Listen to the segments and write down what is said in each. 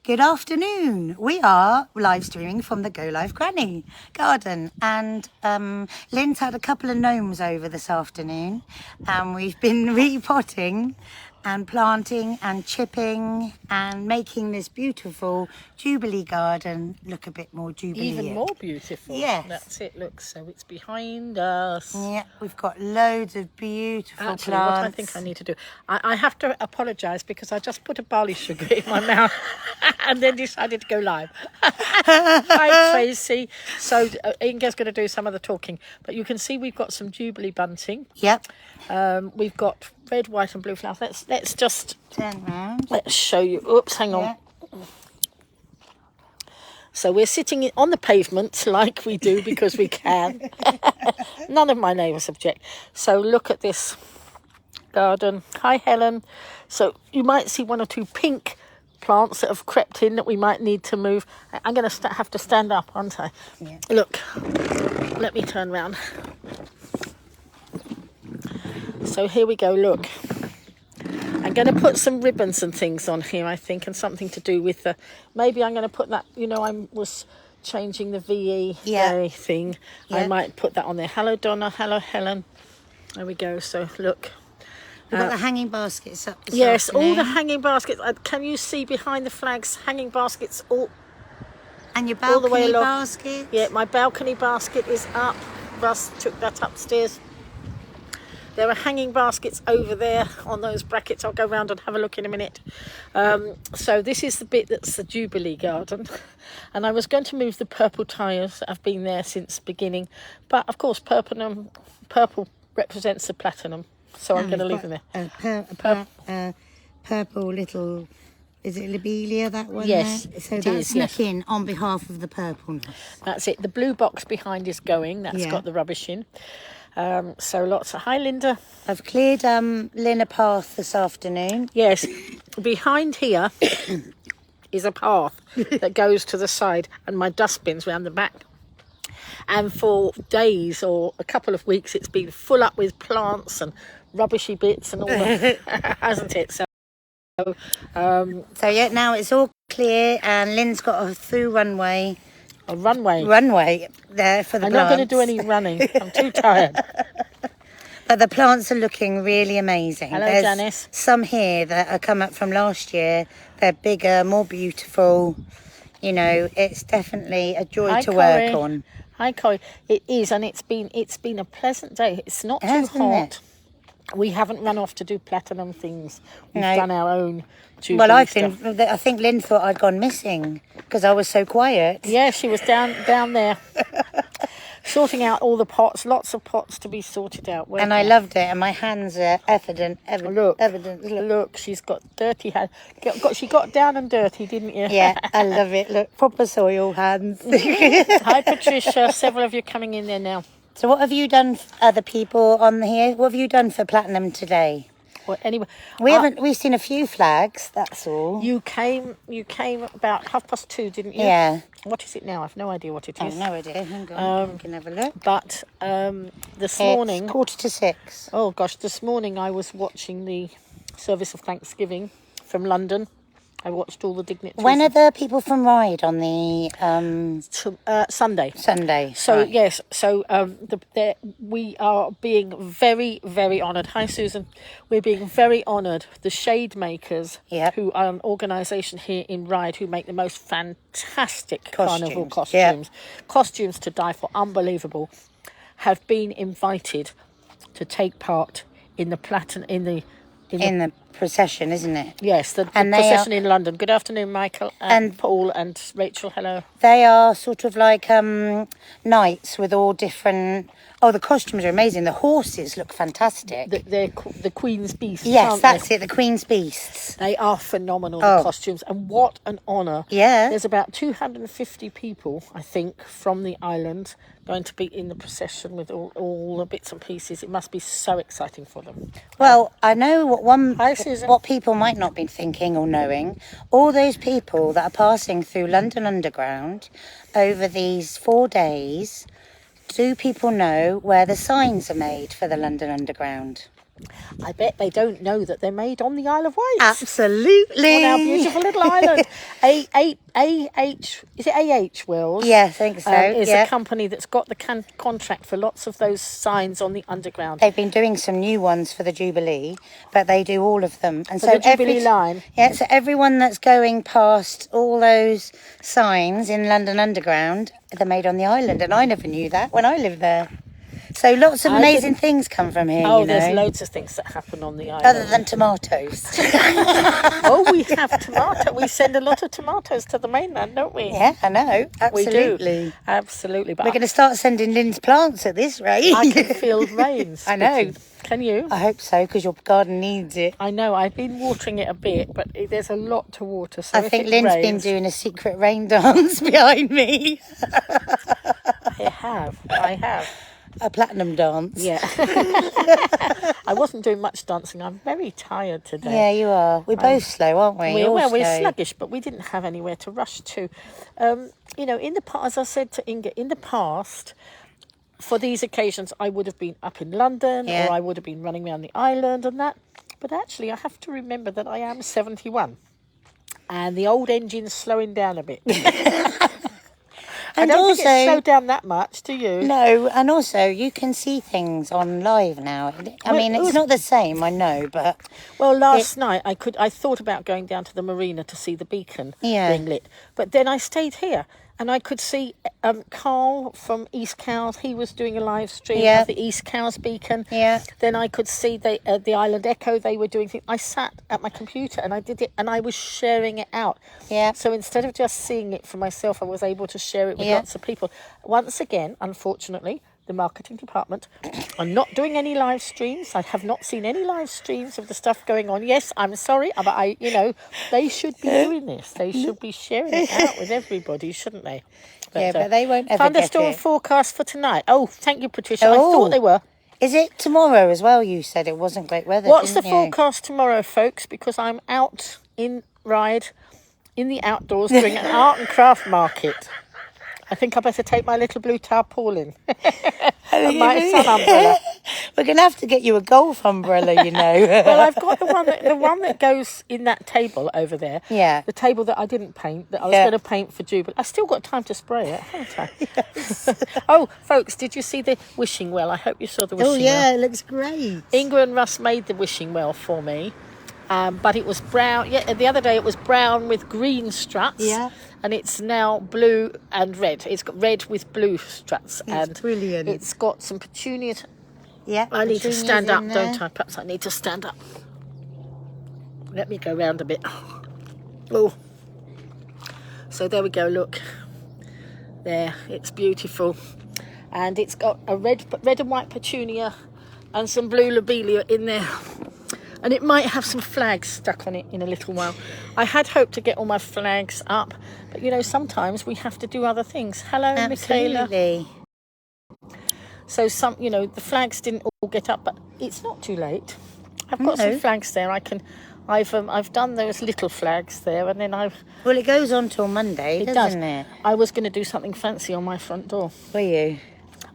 Good afternoon. We are live streaming from the Go Live Granny garden, and Lynn's had a couple of gnomes over this afternoon, and we've been repotting and planting and chipping and making this beautiful Jubilee garden look a bit more Jubilee. Even more beautiful. Yes. That's it. Look, so it's behind us. Yeah, we've got loads of beautiful Actually, plants. what I think I need to do, I have to apologise because I just put a barley sugar in my mouth and then decided to go live. Hi, Tracy. So Inga's going to do some of the talking, but you can see we've got some Jubilee bunting. Yep. We've got red, white and blue flowers. Let's just turn round. Let's show you. Oops, hang on. Yeah. So we're sitting on the pavement like we do because we can. None of my neighbours object. So look at this garden. Hi, Helen. So you might see one or two pink plants that have crept in that we might need to move. I'm going to have to stand up, aren't I? Yeah. Look, let me turn round. So here we go, look. I'm going to put some ribbons and things on here, I think, and something to do with the... Maybe I'm going to put that, you know, I was changing the VE day thing. Yeah. I might put that on there. Hello, Donna. Hello, Helen. There we go. So, look. We've got the hanging baskets up this Yes, afternoon. all the hanging baskets. Can you see behind the flags, hanging baskets all... And your balcony all the way along. basket? Yeah, my balcony basket is up. Russ took that upstairs. There are hanging baskets over there on those brackets. I'll go round and have a look in a minute. So this is the bit that's the Jubilee garden. And I was going to move the purple tyres that have been there since beginning. But, of course, purple represents the platinum. So I'm going to leave them there. Purple little... Is it lobelia, that one? Yes, there? So that's looking on behalf of the purpleness. That's it. The blue box behind is going. That's got the rubbish in. So lots of... Hi, Linda. I've cleared Lynn a path this afternoon. Yes. Behind here is a path that goes to the side, and my dustbin's round the back. And for days or a couple of weeks, it's been full up with plants and rubbishy bits and all that, hasn't it? So yeah, now it's all clear, and Lynn's got a through runway. A runway there for the plants. I'm not going to do any running. I'm too tired. But the plants are looking really amazing. Hello, There's Janice. Some here that are come up from last year. They're bigger, more beautiful. You know, it's definitely a joy to work on. Hi, Corey. It is, and it's been a pleasant day. It's not too hot. We haven't run off to do platinum things. We've done our own Jubilee stuff. I think Lynn thought I'd gone missing because I was so quiet. Yeah, she was down there sorting out all the pots. Lots of pots to be sorted out. And I loved it. And my hands are evident. Look, she's got dirty hands. She got down and dirty, didn't you? Yeah, I love it. Look, proper soil hands. Hi, Patricia. Several of you coming in there now. So what have you done for other people on here? What have you done for platinum today? Well, anyway, we've seen a few flags, that's all. You came about 2:30, didn't you? Yeah. What is it now? I've no idea what it is. I've no idea. Hang on, we can have a look. But this morning... It's 5:45. Oh, gosh, this morning I was watching the service of Thanksgiving from London. I watched all the dignitaries. When are the people from Ride on the... Sunday. So, right. Yes, so we are being very, very honoured. Hi, Susan. We're being very honoured. The Shade Makers, who are an organisation here in Ride, who make the most fantastic carnival costumes. Costumes to die for, unbelievable, have been invited to take part in the procession, isn't it? Yes, the procession in London. Good afternoon, Michael and Paul and Rachel. Hello. They are sort of like knights with all different... Oh, the costumes are amazing. The horses look fantastic. They're the Queen's Beasts. Yes, that's it, the Queen's Beasts. They are phenomenal, the costumes. And what an honour. Yeah. There's about 250 people, I think, from the island going to be in the procession with all the bits and pieces. It must be so exciting for them. Well, I know what people might not be thinking or knowing. All those people that are passing through London Underground over these 4 days... Do people know where the signs are made for the London Underground? I bet they don't know that they're made on the Isle of Wight. Absolutely. On our beautiful little island. Is it AH Wills? Yeah, I think so. Is yeah. a company that's got the contract for lots of those signs on the underground. They've been doing some new ones for the Jubilee, but they do all of them. And For so the Jubilee line. Yeah, so everyone that's going past all those signs in London Underground, they're made on the island, and I never knew that when I lived there. So lots of amazing things come from here. Oh, you know, there's loads of things that happen on the island. other than tomatoes. Oh, we have tomato. We send a lot of tomatoes to the mainland, don't we? Yeah, I know. We Absolutely. do. Absolutely. But We're going to start sending Lynn's plants at this rate. I can feel rain. I know. Can you? I hope so, because your garden needs it. I know. I've been watering it a bit, but there's a lot to water. So I think Lynn's been doing a secret rain dance behind me. I have. A platinum dance. Yeah. I wasn't doing much dancing. I'm very tired today. Yeah, you are. We're both slow, aren't we? We're sluggish, but we didn't have anywhere to rush to. You know, in the past, as I said to Inga, in the past, for these occasions, I would have been up in London or I would have been running around the island and that. But actually, I have to remember that I am 71 and the old engine's slowing down a bit. And I don't also, think it's slowed down that much, do you? No, and also you can see things on live now. I mean, it's not the same, I know, but well, last night I thought about going down to the marina to see the beacon being lit, but then I stayed here and I could see Carl from East Cowes. He was doing a live stream of the East Cowes beacon. Yeah. Then I could see the Island Echo. They were doing things. I sat at my computer and I did it, and I was sharing it out. Yeah. So instead of just seeing it for myself, I was able to share it with lots of people. Once again, unfortunately, the marketing department are not doing any live streams. I have not seen any live streams of the stuff going on. Yes, I'm sorry, but they should be doing this. They should be sharing it out with everybody, shouldn't they? But they won't ever thunderstorm get it. forecast for tonight. Oh, thank you, Patricia. I thought they were. Is it tomorrow as well? You said it wasn't great weather. What's the didn't you? forecast tomorrow, folks? Because I'm out in the outdoors doing an art and craft market. I think I better take my little blue tarpaulin and my sun umbrella. We're going to have to get you a golf umbrella, you know. Well, I've got the one that goes in that table over there. Yeah. The table that I didn't paint, that I was going to paint for Jubilee. I still got time to spray it, haven't I? Yes. Oh, folks, did you see the wishing well? I hope you saw the wishing well. Oh, yeah, it looks great. Inga and Russ made the wishing well for me. But it was brown. Yeah, the other day it was brown with green struts. Yeah. And it's now blue and red. It's got red with blue struts. It's brilliant. It's got some petunias. Yeah. I need to petunias stand up, in don't there. I? Perhaps I need to stand up. Let me go round a bit. Oh. So there we go, look. There, it's beautiful. And it's got a red and white petunia and some blue lobelia in there. And it might have some flags stuck on it in a little while. I had hoped to get all my flags up, but sometimes we have to do other things. Hello, Michaela. Absolutely. So the flags didn't all get up, but it's not too late. I've got some flags there. I've done those little flags there, and then Well, it goes on till Monday, doesn't it? I was going to do something fancy on my front door. Were you?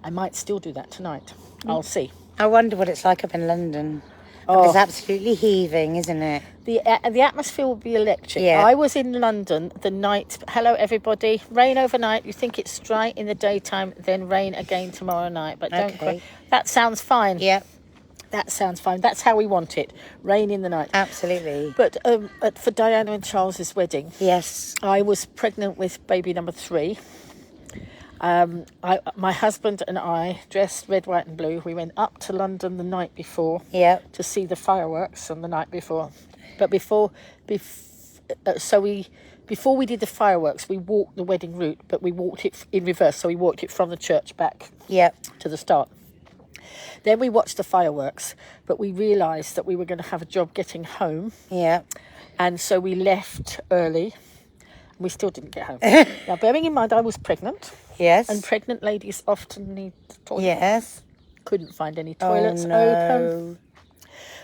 I might still do that tonight. I'll see. I wonder what it's like up in London. Oh. It's absolutely heaving, isn't it? The atmosphere will be electric. Yeah. I was in London the night. Hello, everybody. Rain overnight. You think it's dry in the daytime, then rain again tomorrow night. But don't cry. That sounds fine. Yeah. That sounds fine. That's how we want it. Rain in the night. Absolutely. But for Diana and Charles's wedding, Yes. I was pregnant with baby number 3. My husband and I, dressed red, white and blue, we went up to London the night before to see the fireworks on the night before. But before we did the fireworks, we walked the wedding route, but we walked it in reverse. So we walked it from the church back to the start. Then we watched the fireworks, but we realised that we were going to have a job getting home. Yeah. And so we left early. We still didn't get home. Now, bearing in mind, I was pregnant. Yes. And pregnant ladies often need the toilet. Yes. Couldn't find any toilets no. open.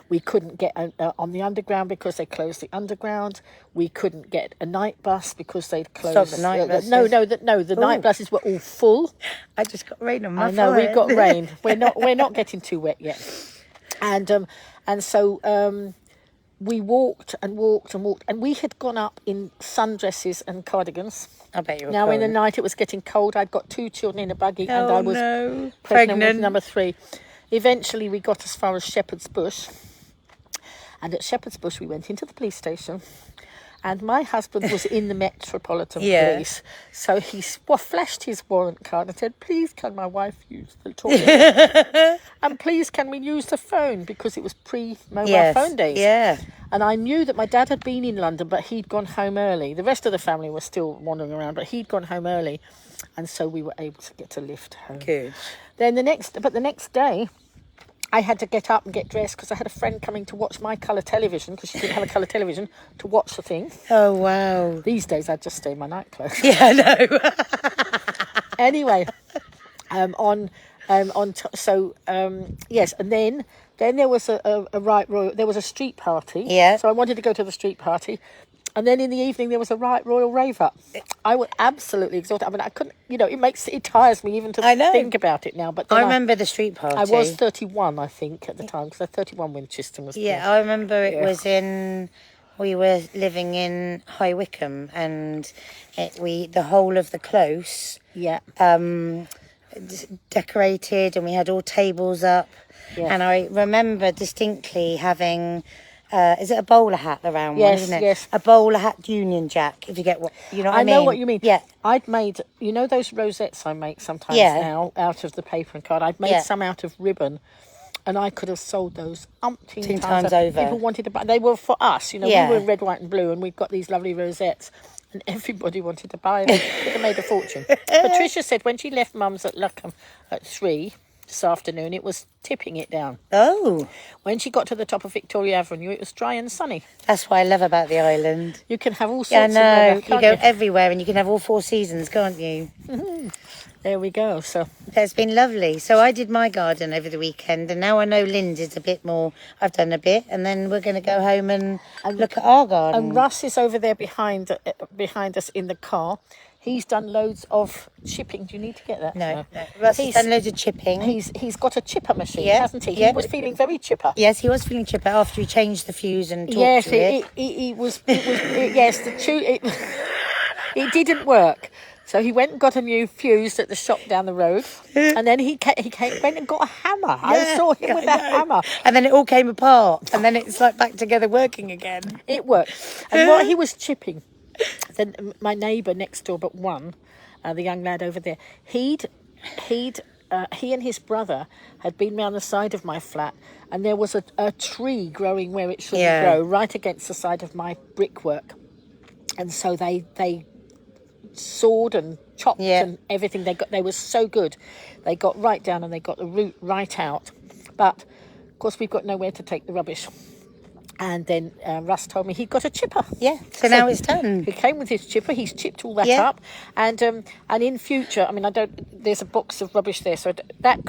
We couldn't get on the underground because they closed the underground. We couldn't get a night bus because they'd closed. Stop the night buses. The night buses were all full. I just got rain on my I know forehead. we've got rain. We're not getting too wet yet. And And so we walked and walked and walked, and we had gone up in sundresses and cardigans. I bet you were Now cold. in the night it was getting cold. I'd got 2 children in a buggy, and Oh, I was no. pregnant with Pregnant. number 3. Eventually we got as far as Shepherd's Bush, and at Shepherd's Bush we went into the police station, and my husband was in the Metropolitan Yeah. Police, so he flashed his warrant card and said, "Please can my wife use the toilet, and please can we use the phone," because it was pre-mobile phone days. Yeah. And I knew that my dad had been in London, but he'd gone home early. The rest of the family was still wandering around, but he'd gone home early, and so we were able to get a lift home. Good. Then the next day, I had to get up and get dressed because I had a friend coming to watch my colour television, because she didn't have a colour television to watch the thing. Oh, wow. These days, I'd just stay in my nightclothes. Yeah, I know. Anyway, yes, and then there was a Right Royal. There was a street party. Yeah. So I wanted to go to the street party, and then in the evening there was a Right Royal rave up. I was absolutely exhausted. I mean, I couldn't. It tires me even to I know. think about it now. But then I remember the street party. I was 31, I think, at the time, because 31 when Chiston was. Yeah, born. I remember it was we were living in High Wycombe, and the whole of the close Yeah. decorated, and we had all tables up. Yeah. And I remember distinctly having, is it a bowler hat, the round one, Yes, isn't it? yes. A bowler hat Union Jack, if you get what, you know what I mean? know what you mean. Yeah. I'd made, those rosettes I make sometimes Yeah. now out of the paper and card. I'd made Yeah. some out of ribbon, and I could have sold those umpteen times over. People wanted to buy. They were for us, Yeah. We were red, white, and blue, and we've got these lovely rosettes, and everybody wanted to buy them. Could have made a fortune. Patricia said when she left Mum's at Luckham at 3 this afternoon, it was tipping it down. Oh, When she got to the top of Victoria Avenue, it was dry and sunny. that's what I love about the island. You can have all sorts Yeah, I of know. weather, You can't go everywhere, and you can have all 4 seasons, can't you? There we go. So It's been lovely. So I did my garden over the weekend, and now I know Lynn's is a bit more. I've done a bit, and then we're going to go home and look at our garden. And Russ is over there behind us in the car. He's done loads of chipping. Do you need to get that? No. Russ has done loads of chipping. He's got a chipper machine, Yeah, hasn't he? yeah. He was feeling very chipper. Yes, he was feeling chipper after he changed the fuse and talked Yes, to it. he was. Yes, it didn't work. So he went and got a new fuse at the shop down the road, and then he went and got a hammer. I saw him with a hammer. And then it all came apart, and then it's like back together working again. It worked. And what he was chipping, then my neighbour next door but one, the young lad over there, he and his brother had been round the side of my flat, and there was a tree growing where it shouldn't Yeah. grow, right against the side of my brickwork. And so they sawed and chopped and everything. They were so good. They got right down and they got the root right out. But of course we've got nowhere to take the rubbish. And then Russ told me he'd got a chipper. Yeah, so now it's done. He came with his chipper. He's chipped all that Yeah. up, and in future, I mean, there's a box of rubbish there, so that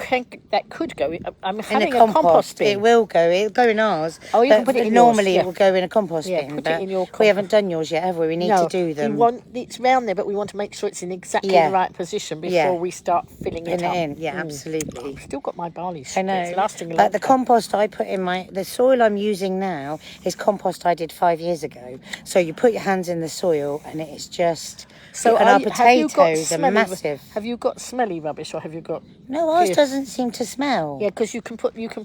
could go. I'm In having a a compost bin. It will go. It'll go in ours. Oh, you but can put it in normally yours, yeah. it will go in a compost Yeah, bin. put it but in your we haven't done yours yet, have we? We need No, to do them. it's round there, but we want to make sure it's in exactly Yeah. the right position before Yeah. we start filling it In up. it in. Yeah, absolutely. I've still got my barley. I know. It's lasting a But long the time. compost I put in the soil I'm using now is compost I did 5 years ago. So you put your hands in the soil and it's just. So and our potatoes are smelly, massive. Have you got smelly rubbish, or have you got? No, ours Yes. doesn't seem to smell. Yeah, because you can put Things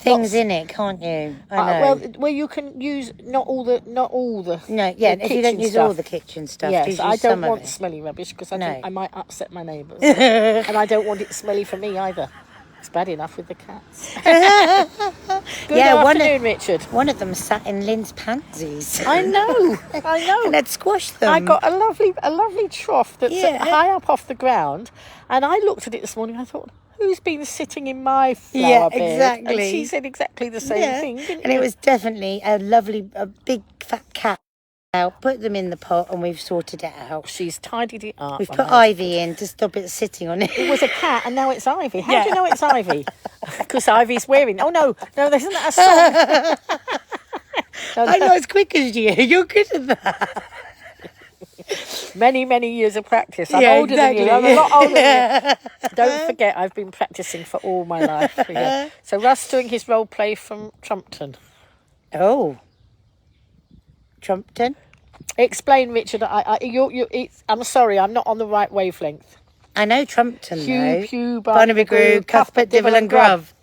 lots- in it, can't you? I know. well, you can use not all the. No, yeah, the if you don't kitchen use stuff. all the kitchen stuff, Yes, just I use don't some of want it. smelly rubbish because I No. think I might upset my neighbours, and I don't want it smelly for me either. It's bad enough with the cats. Good afternoon, Richard. One of them sat in Lynn's pansies. I know. And I'd squashed them. I got a lovely trough that's Yeah. high up off the ground, and I looked at it this morning. I thought, who's been sitting in my flower Yeah, bed? exactly. And she said exactly the same thing, didn't And you? it was definitely a big fat cat. Put them in the pot and we've sorted it out. She's tidied it up. We've and put ivy in to stop it sitting on it. It was a cat, and now it's Ivy. How do you know it's Ivy? Because Ivy's wearing. Oh no, isn't that a song? I'm not as quick as you. You're good at that. Many, many years of practice. I'm Yeah, older than you. I'm exactly. a lot older than you. Don't forget, I've been practicing for all my life. Yeah. So Russ doing his role play from Trumpton. Oh, Trumpton. Explain, Richard. I'm sorry, I'm not on the right wavelength. I know Trumpton though. Hugh, Barnaby Grew, Cuthbert, Dibble and Grubb. Grove.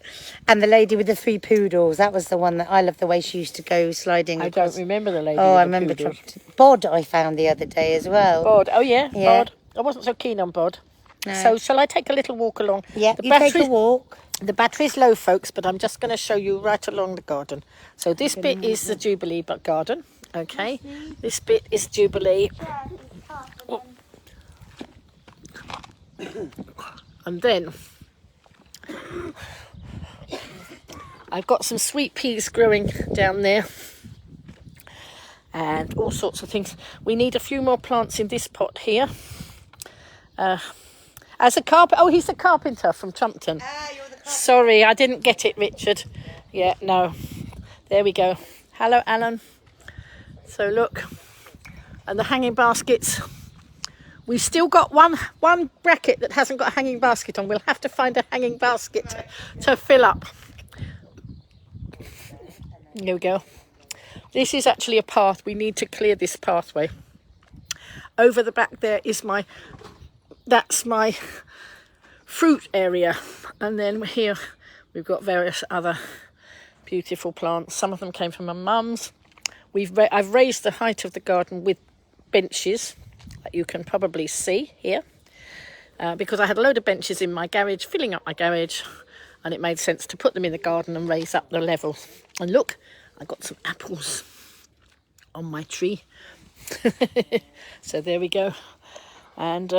And the lady with the 3 poodles. That was the one that I loved the way she used to go sliding I across. don't remember the lady. Oh, with I the remember poodles. Trumpton. Bod I found the other day as well. Bod. Oh yeah, Yeah. Bod. I wasn't so keen on Bod. No. So shall I take a little walk along? Yeah, you take a walk. The battery's low, folks, but I'm just going to show you right along the garden. So this bit is the Jubilee garden. Okay, this bit is Jubilee. Oh. And then I've got some sweet peas growing down there and all sorts of things. We need a few more plants in this pot here. As a carpenter, oh, he's the carpenter from Trumpton. You're the carpenter. Sorry, I didn't get it, Richard. Yeah, no. There we go. Hello, Alan. So look, and the hanging baskets. We've still got one bracket that hasn't got a hanging basket on. We'll have to find a hanging basket to fill up. There we go. This is actually a path. We need to clear this pathway. Over the back there is that's my fruit area. And then here we've got various other beautiful plants. Some of them came from my mum's. I've raised the height of the garden with benches that you can probably see here. Because I had a load of benches in my garage, filling up my garage, and it made sense to put them in the garden and raise up the level. And look, I got some apples on my tree. So there we go. And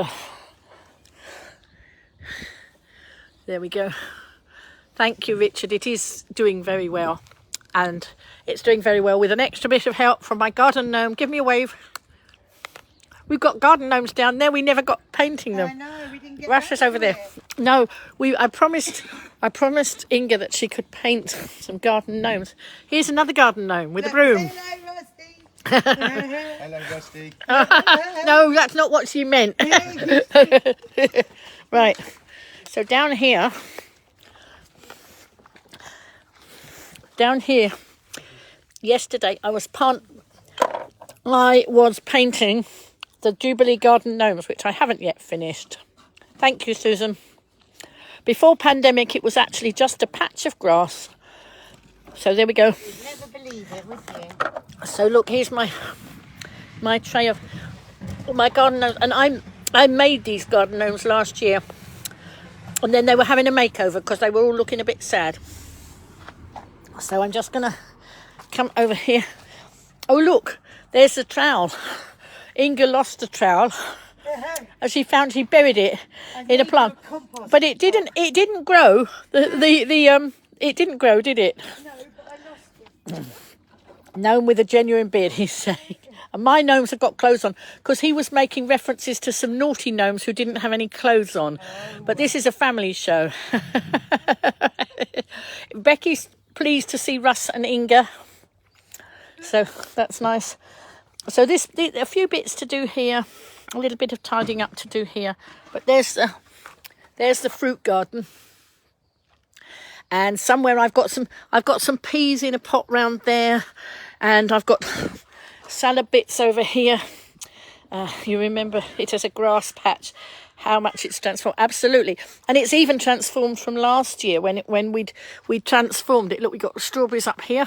there we go. Thank you, Richard. It is doing very well. And it's doing very well with an extra bit of help from my garden gnome. Give me a wave. We've got garden gnomes down there. We never got painting them. I know, we didn't get Rush is over there. No, I promised Inga that she could paint some garden gnomes. Here's another garden gnome with a broom. Hello, Rusty. Hello, Rusty. No, that's not what she meant. Right. So down here, yesterday I was painting the Jubilee Garden Gnomes, which I haven't yet finished. Thank you, Susan. Before pandemic, it was actually just a patch of grass. So there we go. You'd never believe it, would you? So look, here's my tray of my garden gnomes, and I made these garden gnomes last year, and then they were having a makeover because they were all looking a bit sad. So I'm just gonna come over here. Oh look, there's the trowel. Inga lost the trowel, and she buried it in a plant, but it didn't grow. It didn't grow, did it? No, but I lost it. Gnome with a genuine beard, he's saying. And my gnomes have got clothes on, because he was making references to some naughty gnomes who didn't have any clothes on. But this is a family show. Becky's pleased to see Russ and Inga. So that's nice. So a few bits to do here, a little bit of tidying up to do here. But there's the fruit garden. And somewhere I've got some peas in a pot round there, and I've got salad bits over here. You remember it as a grass patch, how much it's transformed. Absolutely. And it's even transformed from last year when we'd transformed it. Look, we got strawberries up here,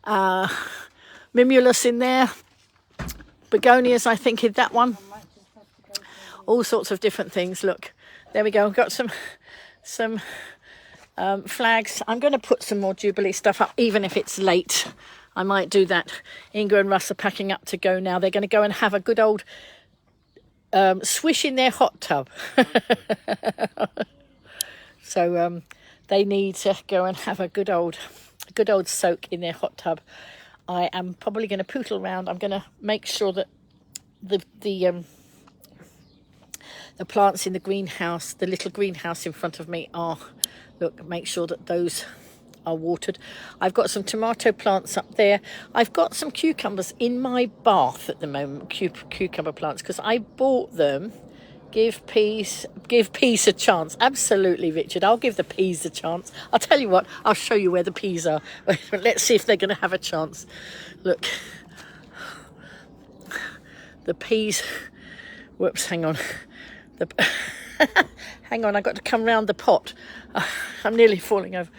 mimulus in there, begonias I think in that one, all sorts of different things. Look, there we go. We've got some flags. I'm going to put some more Jubilee stuff up, even if it's late. I might do that. Inga and Russ are packing up to go now. They're going to go and have a good old swish in their hot tub. So they need to go and have a good old soak in their hot tub. I am probably going to pootle around. I'm going to make sure that the plants in the greenhouse, the little greenhouse in front of me, make sure that those are watered. I've got some tomato plants up there. I've got some cucumbers in my bath at the moment, cucumber plants, because I bought them. Give peas a chance. Absolutely, Richard. I'll give the peas a chance. I'll tell you what, I'll show you where the peas are. Let's see if they're going to have a chance. Look. The peas. Whoops, hang on. Hang on, I got to come round the pot. I'm nearly falling over.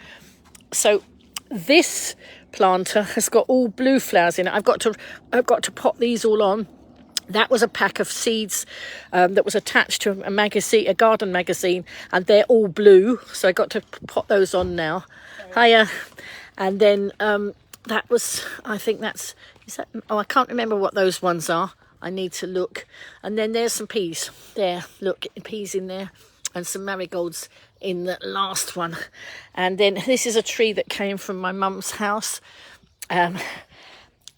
So this planter has got all blue flowers in it. I've got to pot these all on. That was a pack of seeds that was attached to a magazine, a garden magazine, and they're all blue. So I got to pot those on now. Hiya. And then that was, I think that's, is that, oh, I can't remember what those ones are. I need to look. And then there's some peas. There, look, peas in there. And some marigolds in the last one. And then this is a tree that came from my mum's house. And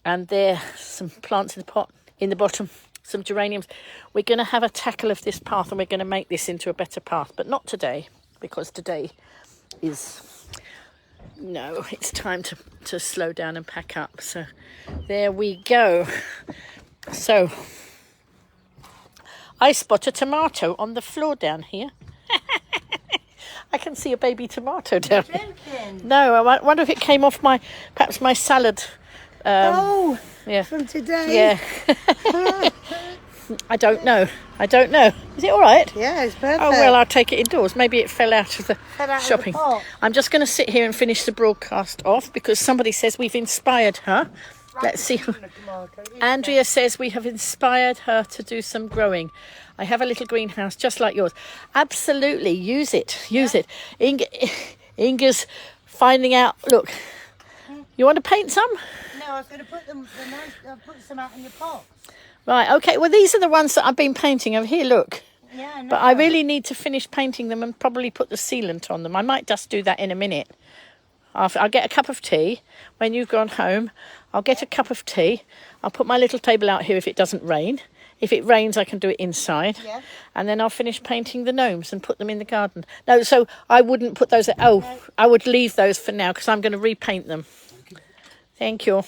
there some plants in the pot. In the bottom, some geraniums. We're going to have a tackle of this path and we're going to make this into a better path, but not today, because today is, no, it's time to slow down and pack up. So there we go. So I spot a tomato on the floor down here. I can see a baby tomato down here. No, I wonder if it came off perhaps my salad. Yeah. From today. Yeah. I don't know. Is it all right? Yeah, it's perfect. Oh, well, I'll take it indoors. Maybe it fell out of the shopping. I'm just going to sit here and finish the broadcast off because somebody says we've inspired her. Let's see. Andrea says we have inspired her to do some growing. I have a little greenhouse just like yours. Absolutely. Use it. Use it. Inga's finding out. Look. You want to paint some? No, I was going to put put some out in your pot. Right, okay. Well, these are the ones that I've been painting over here, look. Yeah, I know. But I really need to finish painting them and probably put the sealant on them. I might just do that in a minute. I'll get a cup of tea. When you've gone home, I'll get a cup of tea. I'll put my little table out here if it doesn't rain. If it rains, I can do it inside. Yeah. And then I'll finish painting the gnomes and put them in the garden. No, so I wouldn't put those... I would leave those for now because I'm going to repaint them. Thank you.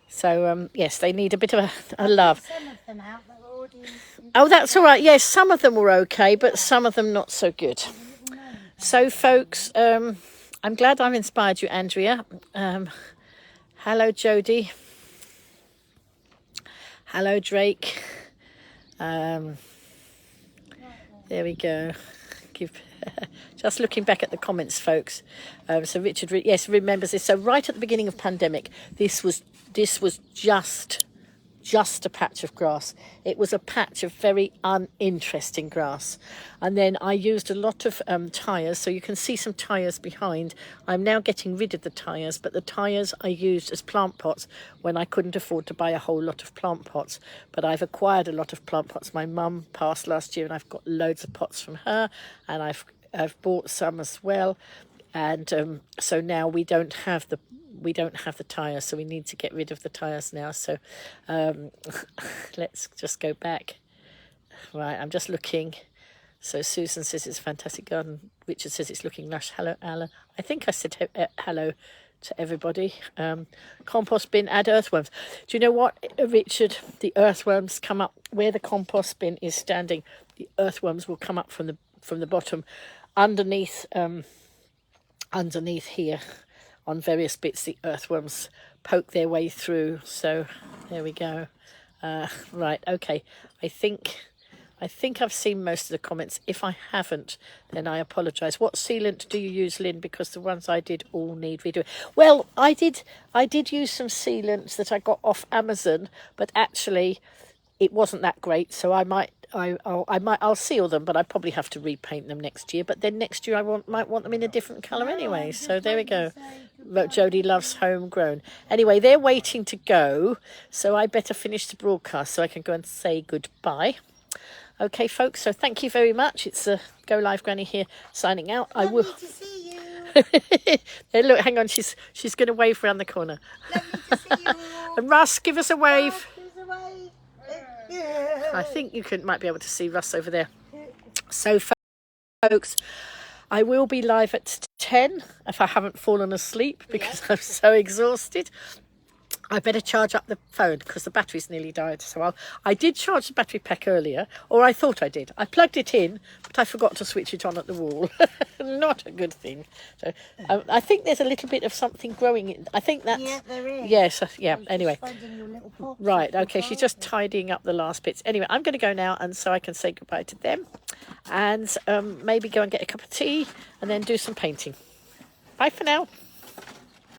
So, yes, they need a bit of a love. Some of them out that were already... Oh, that's all right. Yes, some of them were okay, but some of them not so good. So, folks, I'm glad I've inspired you, Andrea. Hello, Jodie. Hello, Drake. There we go. Just looking back at the comments, folks. So Richard, yes, remembers this. So right at the beginning of pandemic, this was just a patch of grass. It was a patch of very uninteresting grass. And then I used a lot of tyres. So you can see some tyres behind. I'm now getting rid of the tyres, but the tyres I used as plant pots when I couldn't afford to buy a whole lot of plant pots. But I've acquired a lot of plant pots. My mum passed last year and I've got loads of pots from her, and I've bought some as well. And so now we don't have the tyres, so we need to get rid of the tyres now. So let's just go back. Right, I'm just looking. So Susan says it's a fantastic garden. Richard says it's looking lush. Hello, Alan. I think I said hello to everybody. Compost bin, add earthworms. Do you know what, Richard? The earthworms come up where the compost bin is standing. The earthworms will come up from the bottom underneath here. On various bits, the earthworms poke their way through. So there we go. Right, okay. I think I've seen most of the comments. If I haven't, then I apologise. What sealant do you use, Lynn? Because the ones I did all need redoing. Well, I did use some sealants that I got off Amazon, but actually it wasn't that great. So I'll seal them, but I probably have to repaint them next year. But then next year might want them in a different colour anyway. So there we go. Jodie loves homegrown. Anyway, they're waiting to go, so I better finish the broadcast so I can go and say goodbye. Okay, folks. So thank you very much. It's Go Live Granny here signing out. I will. Lovely to see you. Hey, look, hang on. She's going to wave round the corner. Lovely to see you. And Russ, give us a wave. Give us a wave. I think you might be able to see Russ over there. So, folks, I will be live at 10 if I haven't fallen asleep because I'm so exhausted. I better charge up the phone because the battery's nearly died. So I did charge the battery pack earlier, or I thought I did. I plugged it in, but I forgot to switch it on at the wall. Not a good thing. So I think there's a little bit of something growing. I think that's... Yeah, there is. Yes, yeah, anyway. Finding your little pots Right, of okay, she's just tidying up the last bits. Anyway, I'm going to go now, and so I can say goodbye to them and maybe go and get a cup of tea and then do some painting. Bye for now.